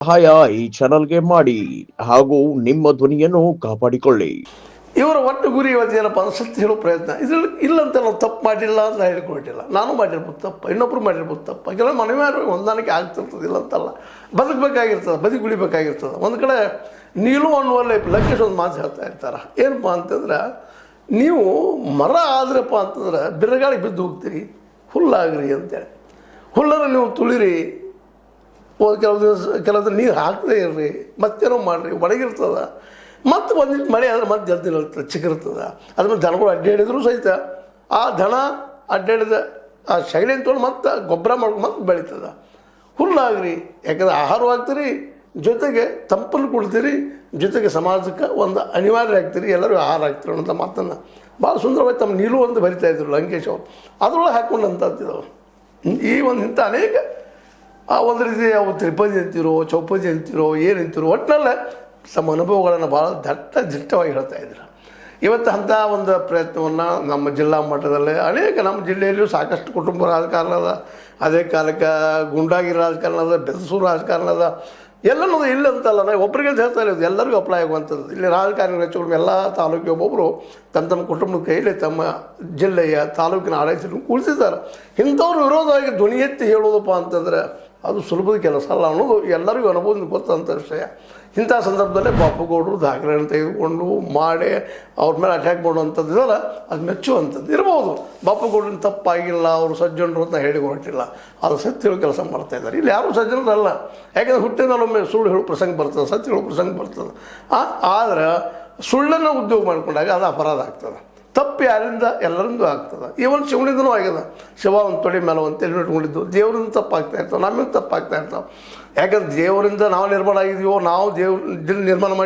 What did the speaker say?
ಸಹಾಯ ಈ ಚಾನಲ್ಗೆ ಮಾಡಿ ಹಾಗೂ ನಿಮ್ಮ ಧ್ವನಿಯನ್ನು ಕಾಪಾಡಿಕೊಳ್ಳಿ. ಇವರ ಒಟ್ಟು ಗುರಿ ಇವತ್ತು ಏನಪ್ಪ ಅಂದ್ರೆ ಸತ್ಯ ಹೇಳೋ ಪ್ರಯತ್ನ. ಇದ್ರಲ್ಲಿ ಇಲ್ಲಂತ ನಾವು ತಪ್ಪು ಮಾಡಿಲ್ಲ ಅಂತ ಹೇಳಿಕೊಟ್ಟಿಲ್ಲ. ನಾನು ಮಾಡಿರ್ಬೋದು ತಪ್ಪು, ಇನ್ನೊಬ್ರು ಮಾಡಿರ್ಬೋದು ತಪ್ಪು. ಕೆಲವು ಮನೆಯಾರು ಹೊಂದಾಣಿಕೆ ಆಗ್ತಿರ್ತದೆ, ಇಲ್ಲ ಅಂತಲ್ಲ. ಬದುಕಬೇಕಾಗಿರ್ತದೆ, ಬದುಕುಳಿಬೇಕಾಗಿರ್ತದೆ. ಒಂದು ಕಡೆ ನೀಲು ಅನ್ನುವಲ್ಲಿ ಲಂಕೇಶ್ ಒಂದು ಮಾತು ಹೇಳ್ತಾ ಇರ್ತಾರೆ. ಏನಪ್ಪ ಅಂತಂದ್ರೆ, ನೀವು ಮರ ಆದ್ರಪ್ಪ ಅಂತಂದ್ರೆ ಬಿರುಗಾಳಿ ಬಿದ್ದು ಹೋಗ್ತೀರಿ, ಹುಲ್ಲಾಗ್ರಿ ಅಂತೇಳಿ. ಹುಲ್ಲರ ನೀವು ತುಳಿರಿ, ಕೆಲವು ನೀರು ಹಾಕದೇ ಇರ್ರಿ, ಮತ್ತೇನೋ ಮಾಡಿರಿ, ಒಣಗಿರ್ತದೆ. ಮತ್ತು ಒಂದಿಟ್ಟು ಮಳೆ ಆದರೆ ಮತ್ತೆ ಜಲ್ದಿ ನಿಲ್ತದೆ, ಚಿಕ್ಕಿರ್ತದೆ. ಅದ್ರ ದನಗಳು ಅಡ್ಡಾಡಿದ್ರು ಸಹಿತ ಆ ದನ ಅಡ್ಡಾಡಿದ ಆ ಶೈಲಿನ ತೊಗೊಂಡು ಮತ್ತೆ ಗೊಬ್ಬರ ಮಾಡ್ಕೊಂಡು ಮತ್ತೆ ಬೆಳೀತದೆ. ಹುಲ್ಲಾಗ್ರಿ, ಯಾಕಂದ್ರೆ ಆಹಾರವಾಗ್ತೀರಿ, ಜೊತೆಗೆ ತಂಪನ್ನು ಕೊಡ್ತೀರಿ, ಜೊತೆಗೆ ಸಮಾಜಕ್ಕೆ ಒಂದು ಅನಿವಾರ್ಯ ಆಗ್ತೀರಿ, ಎಲ್ಲರಿಗೂ ಆಹಾರ ಆಗ್ತೀರಿ ಅನ್ನೋಂಥ ಮಾತನ್ನು ಭಾಳ ಸುಂದರವಾಗಿ ತಮ್ಮ ನೀಲು ಅಂತ ಬರಿತಾಯಿದ್ರು ಲಂಕೇಶ್ ಅವರು. ಅದರೊಳಗೆ ಹಾಕ್ಕೊಂಡು ಅಂತಿದ್ದವು ಈ ಒಂದು ಇಂಥ ಅನೇಕ ಒಂದು ರೀತಿ ಅವು ತ್ರಿಪದಿ ಅಂತಿರೋ, ಚೌಪದಿ ಅಂತಿರೋ, ಏನಂತಿರೋ, ಒಟ್ಟಿನಲ್ಲೇ ತಮ್ಮ ಅನುಭವಗಳನ್ನು ಭಾಳ ದಿಟ್ಟವಾಗಿ ಹೇಳ್ತಾ ಇದ್ರು. ಇವತ್ತು ಅಂಥ ಒಂದು ಪ್ರಯತ್ನವನ್ನು ನಮ್ಮ ಜಿಲ್ಲಾ ಮಟ್ಟದಲ್ಲೇ ಅನೇಕ ನಮ್ಮ ಜಿಲ್ಲೆಯಲ್ಲಿಯೂ ಸಾಕಷ್ಟು ಕುಟುಂಬ ರಾಜಕಾರಣ ಅದ, ಅದೇ ಕಾಲಕ್ಕೆ ಗುಂಡಾಗಿ ರಾಜಕಾರಣ ಅದ, ಬೆದಸೂರು ರಾಜಕಾರಣ ಅದ, ಎಲ್ಲನೂ ಇಲ್ಲ ಅಂತಲ್ಲ. ನಾವು ಒಬ್ಬರಿಗೆ ಹೇಳ್ತಾ ಇರೋದು ಎಲ್ಲರಿಗೂ ಅಪ್ಲೈ ಆಗುವಂಥದ್ದು. ಇಲ್ಲಿ ರಾಜಕಾರಣಿಗಳು ಹೆಚ್ಚು ಎಲ್ಲ ತಾಲೂಕಿಗೆ ಒಬ್ಬೊಬ್ಬರು ತಮ್ಮ ಕುಟುಂಬದ ಕೈಯಲ್ಲಿ ತಮ್ಮ ಜಿಲ್ಲೆಯ ತಾಲೂಕಿನ ಆಡಳಿತವನ್ನು ಉಳಿಸಿದ್ದಾರೆ. ಇಂಥವ್ರ ವಿರೋಧವಾಗಿ ಧ್ವನಿ ಎತ್ತಿ ಹೇಳೋದಪ್ಪ ಅಂತಂದರೆ ಅದು ಸುಲಭದ ಕೆಲಸ ಅಲ್ಲ ಅನ್ನೋದು ಎಲ್ಲರಿಗೂ ಅನುಭವದಿಂದ ಗೊತ್ತಂಥ ವಿಷಯ. ಇಂಥ ಸಂದರ್ಭದಲ್ಲೇ ಬಾಪುಗೌಡರು ದಾಖಲೆಯನ್ನು ತೆಗೆದುಕೊಂಡು ಮಾಡಿ ಅವ್ರ ಮೇಲೆ ಅಟ್ಯಾಕ್ ಮಾಡುವಂಥದ್ದು ಇದಲ್ಲ, ಅದು ಮೆಚ್ಚುವಂಥದ್ದು ಇರ್ಬೋದು. ಬಾಪುಗೌಡನ ತಪ್ಪಾಗಿಲ್ಲ, ಅವರು ಸಜ್ಜನರು ಅಂತ ಹೇಳಿ ಹೊರಟಿಲ್ಲ, ಅದು ಸತ್ಯ ಹೇಳೋ ಕೆಲಸ ಮಾಡ್ತಾಯಿದ್ದಾರೆ. ಇಲ್ಲಿ ಯಾರೂ ಸಜ್ಜನರಲ್ಲ, ಯಾಕೆಂದರೆ ಹುಟ್ಟಿನಲ್ಲೊಮ್ಮೆ ಸುಳ್ಳು ಹೇಳೋ ಪ್ರಸಂಗ ಬರ್ತದೆ, ಸತ್ಯ ಹೇಳೋ ಪ್ರಸಂಗ ಬರ್ತದೆ. ಆದರೆ ಸುಳ್ಳನ್ನು ಉದ್ಯೋಗ ಮಾಡಿಕೊಂಡಾಗ ಅದು ಅಪರಾಧ ಆಗ್ತದೆ. ತಪ್ಪು ಯಾರಿಂದ ಎಲ್ಲರಿಂದೂ ಆಗ್ತದೆ. ಇವನ್ ಶಿವನಿಂದನೂ ಆಗ್ಯದ. ಶಿವ ಒಂದು ತೊಡೆ ಮೇಲೆ ಒಂದು ತೆಲೆ ಇಟ್ಕೊಂಡಿದ್ದು ದೇವರಿಂದ ತಪ್ಪಾಗ್ತಾ ಇರ್ತಾವೆ, ನಮ್ಮಿಂದ ತಪ್ಪಾಗ್ತಾ ಇರ್ತಾವೆ. ಯಾಕಂದ್ರೆ ದೇವರಿಂದ ನಾವು ನಿರ್ಮಾಣ ಆಗಿದೆಯೋ, ನಾವು ನಿರ್ಮಾಣ ಮಾಡಿ